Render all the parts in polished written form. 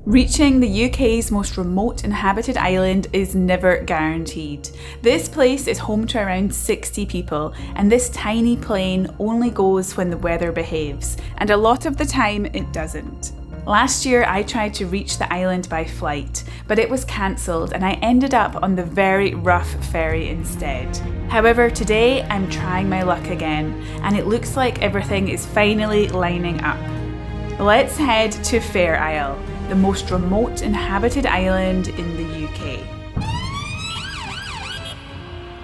Reaching the UK's most remote inhabited island is never guaranteed. This place is home to around 60 people, and this tiny plane only goes when the weather behaves, and a lot of the time it doesn't. Last year I tried to reach the island by flight, but it was cancelled and I ended up on the very rough ferry instead. However, today I'm trying my luck again, and it looks like everything is finally lining up. Let's head to Fair Isle, the most remote inhabited island in the UK.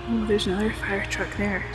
Oh, there's another fire truck there.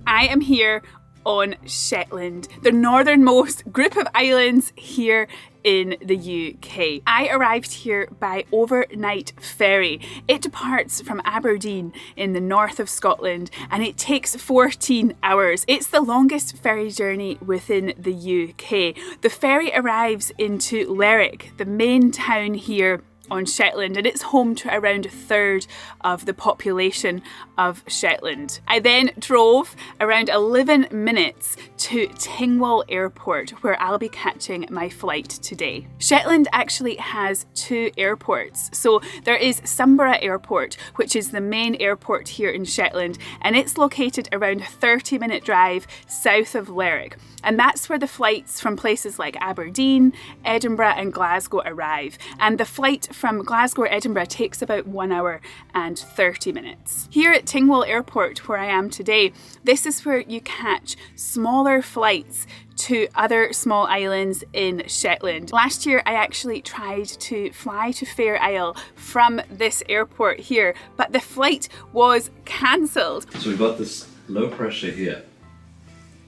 I am here on Shetland, the northernmost group of islands here in the UK. I arrived here by overnight ferry. It departs from Aberdeen in the north of Scotland and it takes 14 hours. It's the longest ferry journey within the UK. The ferry arrives into Lerwick, the main town here on Shetland, and it's home to around a third of the population of Shetland. I then drove around 11 minutes to Tingwall Airport, where I'll be catching my flight today. Shetland actually has two airports. So there is Sumburgh Airport, which is the main airport here in Shetland, and it's located around a 30-minute drive south of Lerwick. And that's where the flights from places like Aberdeen, Edinburgh and Glasgow arrive. And the flight from Glasgow or Edinburgh takes about 1 hour and 30 minutes. Here at Tingwall Airport, where I am today, this is where you catch smaller flights to other small islands in Shetland. Last year I actually tried to fly to Fair Isle from this airport here, but the flight was cancelled. So we've got this low pressure here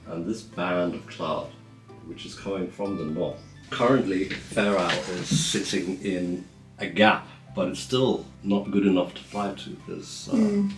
and this band of cloud which is coming from the north. Currently Fair Isle is sitting in a gap, but it's still not good enough to fly to because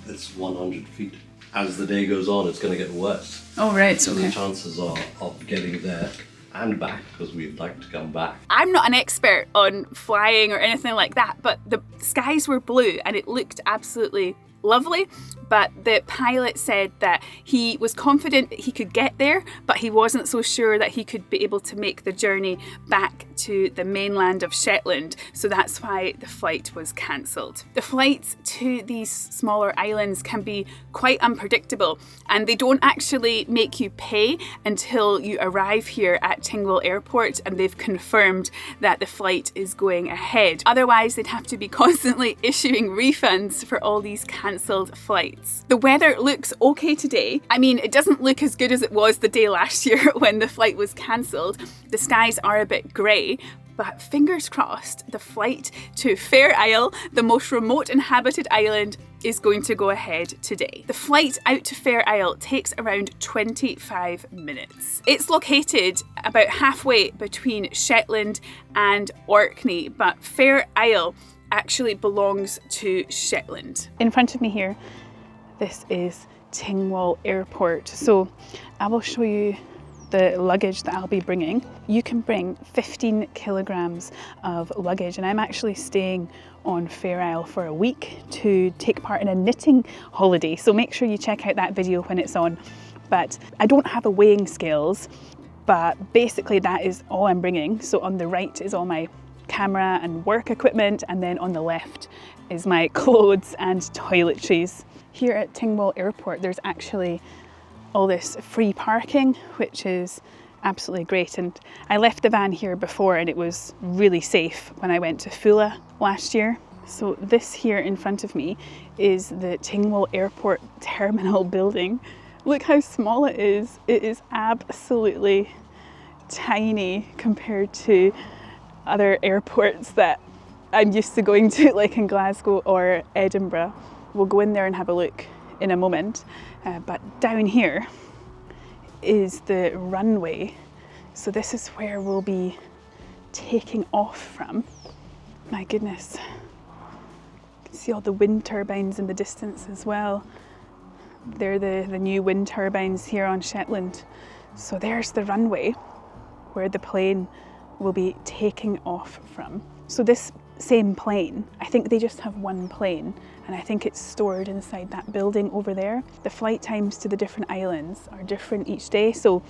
it's 100 feet. As the day goes on, it's going to get worse. Oh, right, so okay. The chances are of getting there and back, because we'd like to come back. I'm not an expert on flying or anything like that, but the skies were blue and it looked absolutely lovely. But the pilot said that he was confident that he could get there, but he wasn't so sure that he could be able to make the journey back to the mainland of Shetland. So that's why the flight was cancelled. The flights to these smaller islands can be quite unpredictable, and they don't actually make you pay until you arrive here at Tingwall Airport and they've confirmed that the flight is going ahead. Otherwise, they'd have to be constantly issuing refunds for all these cancelled flights. The weather looks okay today. I mean, it doesn't look as good as it was the day last year when the flight was cancelled. The skies are a bit grey, but fingers crossed, the flight to Fair Isle, the most remote inhabited island, is going to go ahead today. The flight out to Fair Isle takes around 25 minutes. It's located about halfway between Shetland and Orkney, but Fair Isle actually belongs to Shetland. In front of me here, this is Tingwall Airport. So I will show you the luggage that I'll be bringing. You can bring 15 kilograms of luggage, and I'm actually staying on Fair Isle for a week to take part in a knitting holiday. So make sure you check out that video when it's on. But I don't have a weighing scales, but basically that is all I'm bringing. So on the right is all my camera and work equipment, and then on the left is my clothes and toiletries. Here at Tingwall Airport, there's actually all this free parking, which is absolutely great. And I left the van here before and it was really safe when I went to Fula last year. So this here in front of me is the Tingwall Airport terminal building. Look how small it is. It is absolutely tiny compared to other airports that I'm used to going to, like in Glasgow or Edinburgh. We'll go in there and have a look in a moment. But down here is the runway. So this is where we'll be taking off from. My goodness. You can see all the wind turbines in the distance as well. They're the new wind turbines here on Shetland. So there's the runway where the plane will be taking off from. So this same plane. I think they just have one plane, and I think it's stored inside that building over there. The flight times to the different islands are different each day. So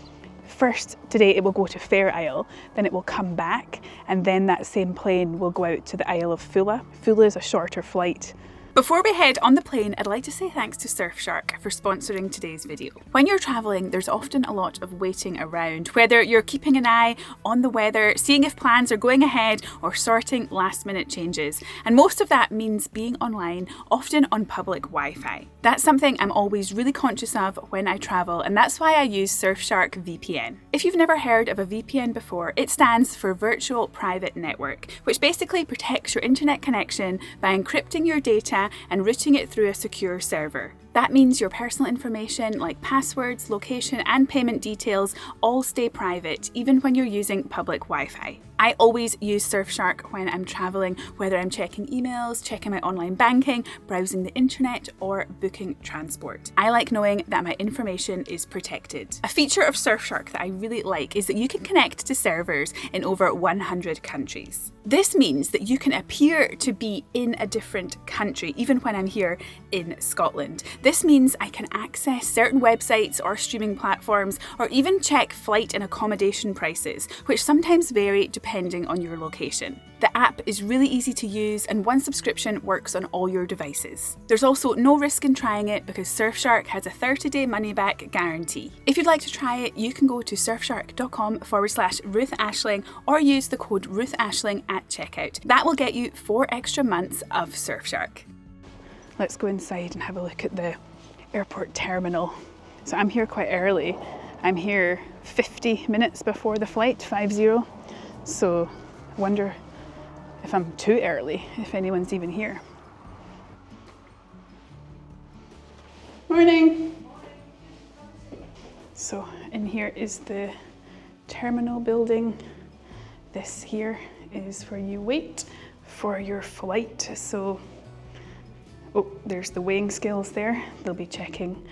first today it will go to Fair Isle, then it will come back, and then that same plane will go out to the Isle of Fulla. Fulla is a shorter flight. Before we head on the plane, I'd like to say thanks to Surfshark for sponsoring today's video. When you're travelling, there's often a lot of waiting around, whether you're keeping an eye on the weather, seeing if plans are going ahead, or sorting last minute changes. And most of that means being online, often on public Wi-Fi. That's something I'm always really conscious of when I travel, and that's why I use Surfshark VPN. If you've never heard of a VPN before, it stands for Virtual Private Network, which basically protects your internet connection by encrypting your data and routing it through a secure server. That means your personal information like passwords, location and payment details all stay private, even when you're using public Wi-Fi. I always use Surfshark when I'm travelling, whether I'm checking emails, checking my online banking, browsing the internet or booking transport. I like knowing that my information is protected. A feature of Surfshark that I really like is that you can connect to servers in over 100 countries. This means that you can appear to be in a different country, even when I'm here in Scotland. This means I can access certain websites or streaming platforms, or even check flight and accommodation prices, which sometimes vary depending on your location. The app is really easy to use, and one subscription works on all your devices. There's also no risk in trying it because Surfshark has a 30-day money-back guarantee. If you'd like to try it, you can go to surfshark.com/Ruth Ashling or use the code Ruth Ashling at checkout. That will get you 4 extra months of Surfshark. Let's go inside and have a look at the airport terminal. So I'm here quite early. I'm here 50 minutes before the flight, 50. So I wonder if I'm too early, if anyone's even here. Morning. So in here is the terminal building. This here is where you wait for your flight. So oh, there's the weighing scales there. They'll be checking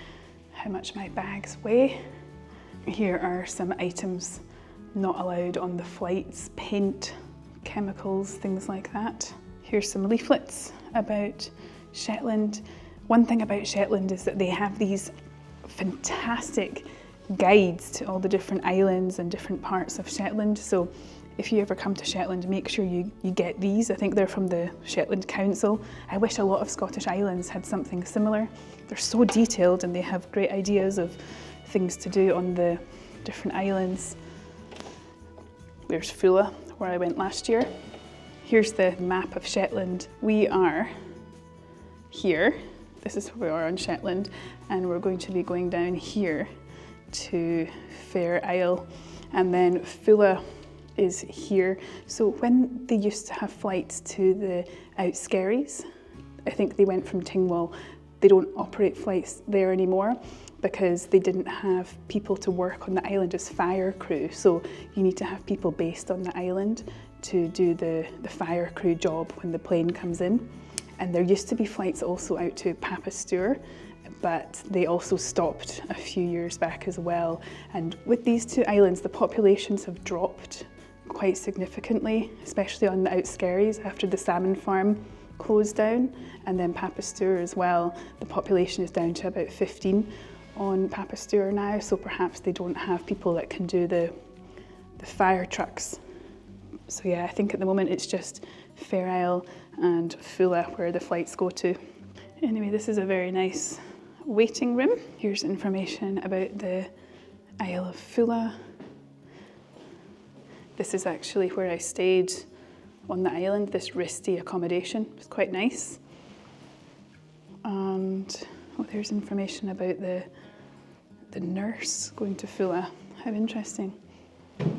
how much my bags weigh. Here are some items not allowed on the flights: paint, chemicals, things like that. Here's some leaflets about Shetland. One thing about Shetland is that they have these fantastic guides to all the different islands and different parts of Shetland. So if you ever come to Shetland, make sure you get these. I think they're from the Shetland Council. I wish a lot of Scottish islands had something similar. They're so detailed and they have great ideas of things to do on the different islands. There's Fulla, where I went last year. Here's the map of Shetland. We are here. This is where we are on Shetland, and we're going to be going down here to Fair Isle, and then Fulla is here. So when they used to have flights to the Outskerries, I think they went from Tingwall. They don't operate flights there anymore because they didn't have people to work on the island as fire crew. So you need to have people based on the island to do the fire crew job when the plane comes in. And there used to be flights also out to Papastur, but they also stopped a few years back as well. And with these two islands, the populations have dropped quite significantly, especially on the Outskerries after the salmon farm closed down, and then Papastur as well. The population is down to about 15 on Papastur now, so perhaps they don't have people that can do the fire trucks. So yeah, I think at the moment it's just Fair Isle and Fulla where the flights go to. Anyway, this is a very nice waiting room. Here's information about the Isle of Fulla. This is actually where I stayed on the island, this Risti accommodation. It's quite nice. And oh, there's information about the nurse going to Fulla. How interesting.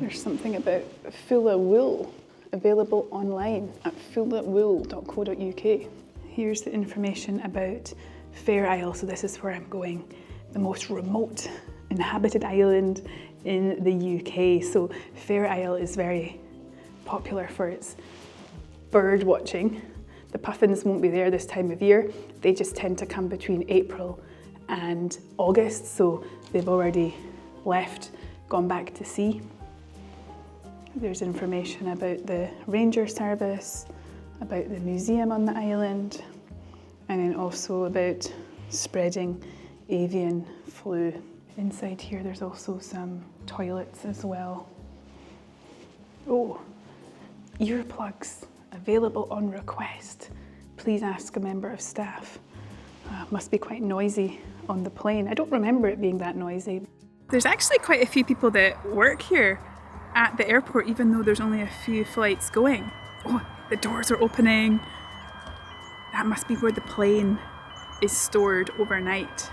There's something about Fulla wool available online at fullawool.co.uk. Here's the information about Fair Isle. So this is where I'm going, the most remote inhabited island in the UK. So Fair Isle is very popular for its bird watching. The puffins won't be there this time of year. They just tend to come between April and August, so they've already left, gone back to sea. There's information about the ranger service, about the museum on the island, and then also about spreading avian flu. Inside here there's also some toilets as well. Oh, earplugs available on request. Please ask a member of staff. Must be quite noisy on the plane. I don't remember it being that noisy. There's actually quite a few people that work here at the airport, even though there's only a few flights going. Oh, the doors are opening. That must be where the plane is stored overnight.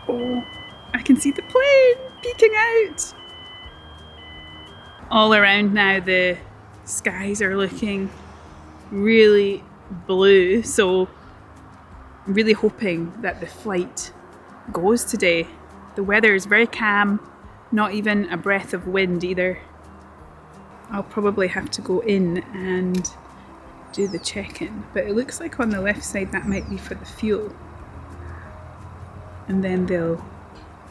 Oh, I can see the plane peeking out. All around now the skies are looking really blue, so I'm really hoping that the flight goes today. The weather is very calm, not even a breath of wind either. I'll probably have to go in and do the check-in, but it looks like on the left side that might be for the fuel. And then they'll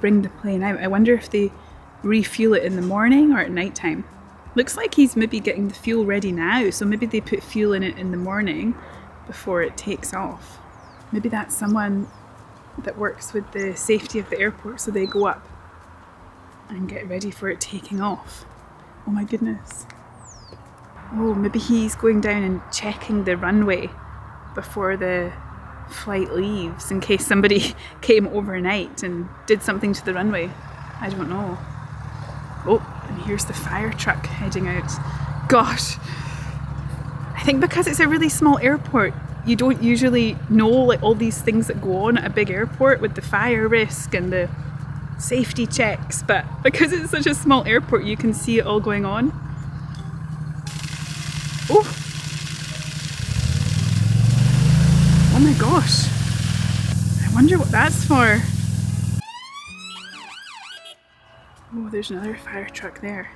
bring the plane out. I wonder if they refuel it in the morning or at night time. Looks like he's maybe getting the fuel ready now, so maybe they put fuel in it in the morning before it takes off. Maybe that's someone that works with the safety of the airport, so they go up and get ready for it taking off. Oh my goodness. Oh, maybe he's going down and checking the runway before the flight leaves in case somebody came overnight and did something to the runway. I don't know. Oh, and here's the fire truck heading out. Gosh, I think because it's a really small airport, you don't usually know like all these things that go on at a big airport with the fire risk and the safety checks, but because it's such a small airport, you can see it all going on. Oh! Oh my gosh! I wonder what that's for. Oh, there's another fire truck there.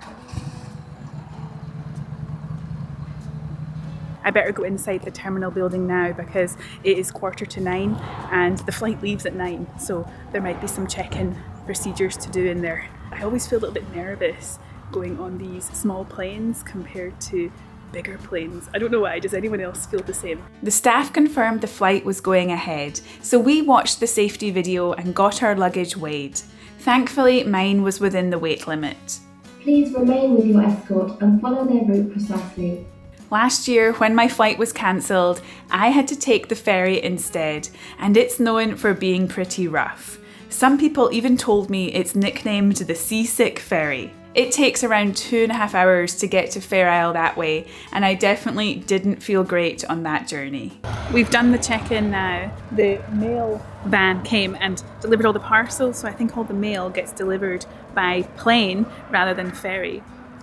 I better go inside the terminal building now because it is 9:15 and the flight leaves at 9, so there might be some check-in procedures to do in there. I always feel a little bit nervous going on these small planes compared to bigger planes. I don't know why, does anyone else feel the same? The staff confirmed the flight was going ahead, so we watched the safety video and got our luggage weighed. Thankfully, mine was within the weight limit. Please remain with your escort and follow their route precisely. Last year, when my flight was cancelled, I had to take the ferry instead, and it's known for being pretty rough. Some people even told me it's nicknamed the Seasick Ferry. It takes around 2.5 hours to get to Fair Isle that way, and I definitely didn't feel great on that journey. We've done the check-in now. The mail van came and delivered all the parcels, so I think all the mail gets delivered by plane rather than ferry.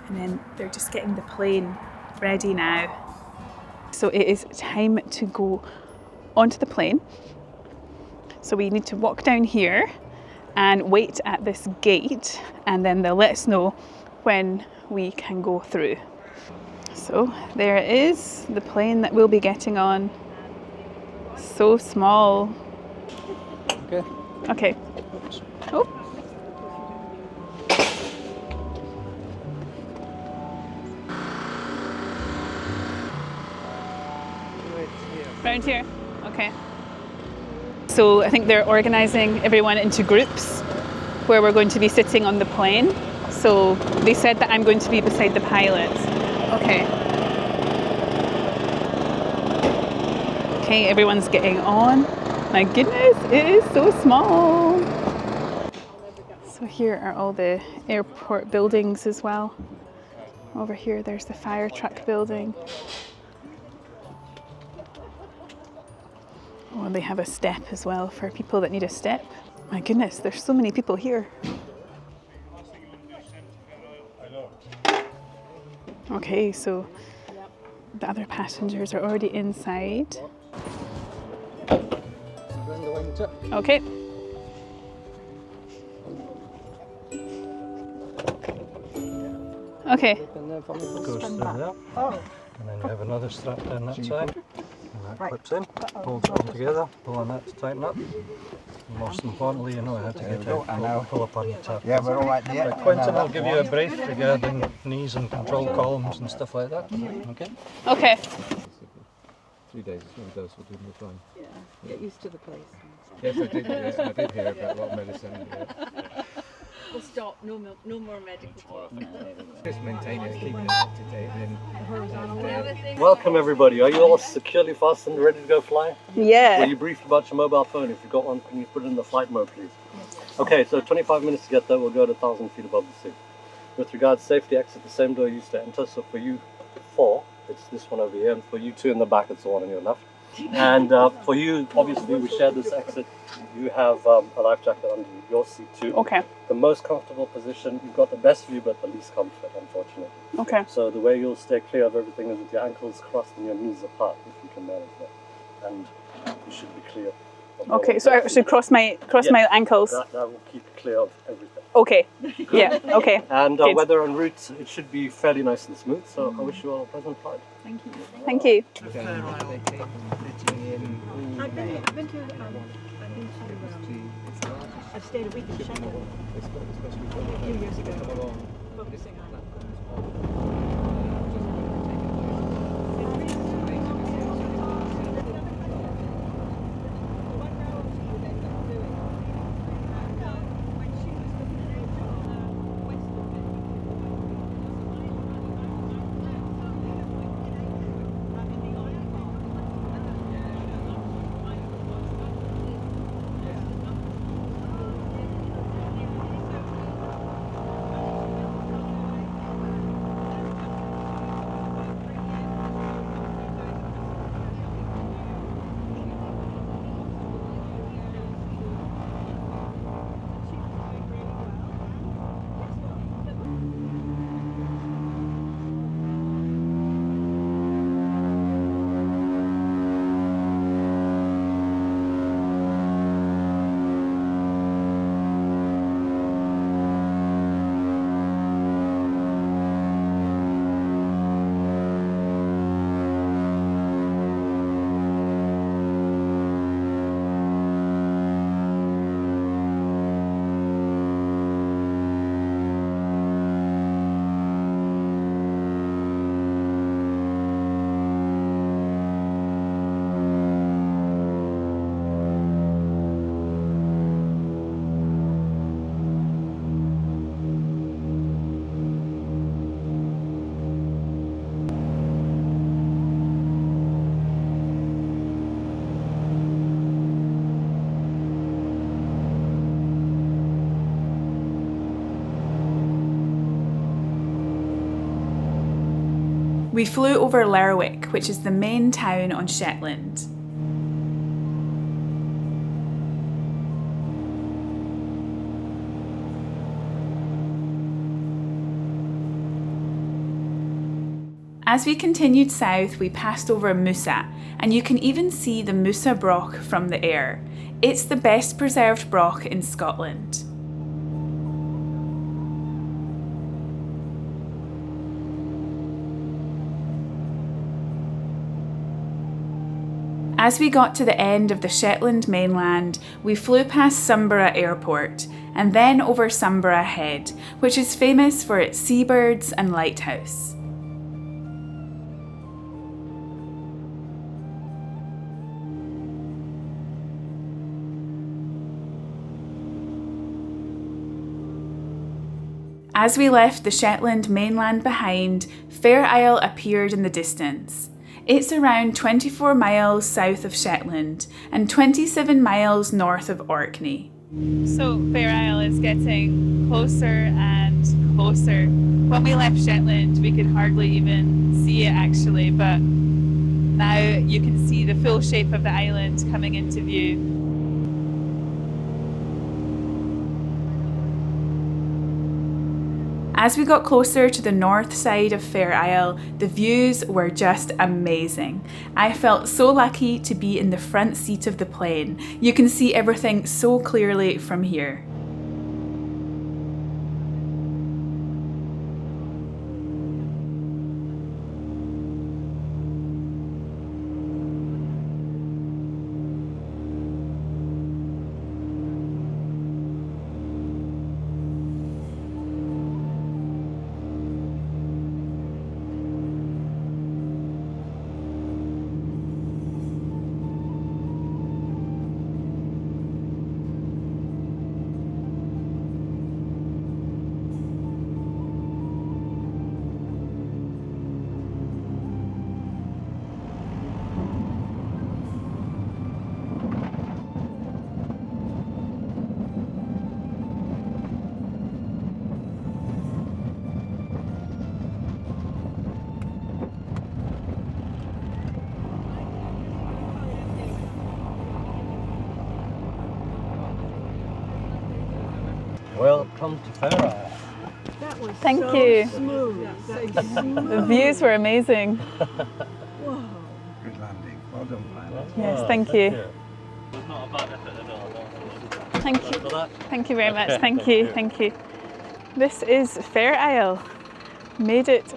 And then they're just getting the plane ready now. So it is time to go onto the plane. So we need to walk down here and wait at this gate, and then they'll let us know when we can go through. So there it is, the plane that we'll be getting on. So small. Okay. Okay. Oh. Round here. Okay. So I think they're organising everyone into groups where we're going to be sitting on the plane. So they said that I'm going to be beside the pilot. Okay. Okay, everyone's getting on. My goodness, it is so small. So here are all the airport buildings as well. Over here, there's the fire truck building. Oh, they have a step as well for people that need a step. My goodness, there's so many people here. Okay, so the other passengers are already inside. Okay. Okay. Goes through there. And then you have another strap down that side. And that clips in, holds it all together, pull on that to tighten up. And most importantly, you know how to get out, pull up on the top. Yeah, we're all right there. Quentin will give you a brief regarding knees and control columns and stuff like that. Okay? Okay. 3 days is going to dose will do me fine. Yeah, get used to the place. Yes, I did hear about a lot of medicine. Yeah. We'll stop, no more medical talk. Just maintaining and keeping it up to date. Horizontal. Welcome everybody. Are you all securely fastened, ready to go fly? Yeah. Were you briefed about your mobile phone? If you've got one, can you put it in the flight mode, please? Okay, so 25 minutes to get there. We'll go to 1,000 feet above the sea. With regards to safety, exit the same door you used to enter. So for you 4, it's this one over here, and for you 2 in the back, it's the one on your left. And for you, obviously, we share this exit. You have a life jacket under your seat too. Okay. The most comfortable position. You've got the best view, but the least comfort, unfortunately. Okay. So the way you'll stay clear of everything is with your ankles crossed and your knees apart, if you can manage that. And you should be clear. Okay, so I should cross my ankles. That will keep clear of everything. Okay. Yeah. Okay. And Good. weather en route, it should be fairly nice and smooth. So I wish you all a pleasant flight. Thank you. Thank you. I've stayed a week in Shetland a few years ago, focusing on We flew over Lerwick, which is the main town on Shetland. As we continued south, we passed over Mousa, and you can even see the Mousa Broch from the air. It's the best preserved broch in Scotland. As we got to the end of the Shetland mainland, we flew past Sumburgh Airport and then over Sumburgh Head, which is famous for its seabirds and lighthouse. As we left the Shetland mainland behind, Fair Isle appeared in the distance. It's around 24 miles south of Shetland and 27 miles north of Orkney. So Fair Isle is getting closer and closer. When we left Shetland, we could hardly even see it actually, but now you can see the full shape of the island coming into view. As we got closer to the north side of Fair Isle, the views were just amazing. I felt so lucky to be in the front seat of the plane. You can see everything so clearly from here. Welcome to Fair Isle. That was Thank so you. smooth. That was smooth. The views were amazing. Whoa. Good landing. Well done, pilot. Yes, thank you. It's not a bad effort at all. Thank you. For that. Thank you very much. Thank you. Thank you. This is Fair Isle. Made it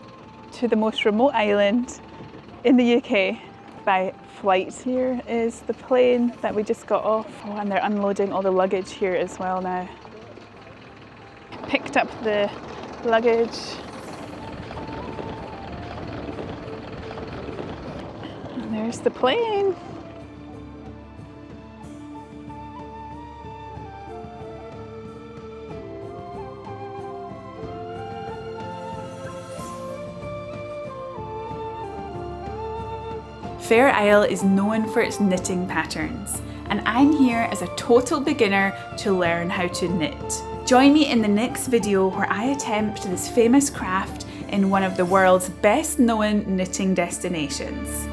to the most remote island in the UK by flight. Here is the plane that we just got off. Oh, and they're unloading all the luggage here as well now. Picked up the luggage. And there's the plane. Fair Isle is known for its knitting patterns, and I'm here as a total beginner to learn how to knit. Join me in the next video where I attempt this famous craft in one of the world's best known knitting destinations.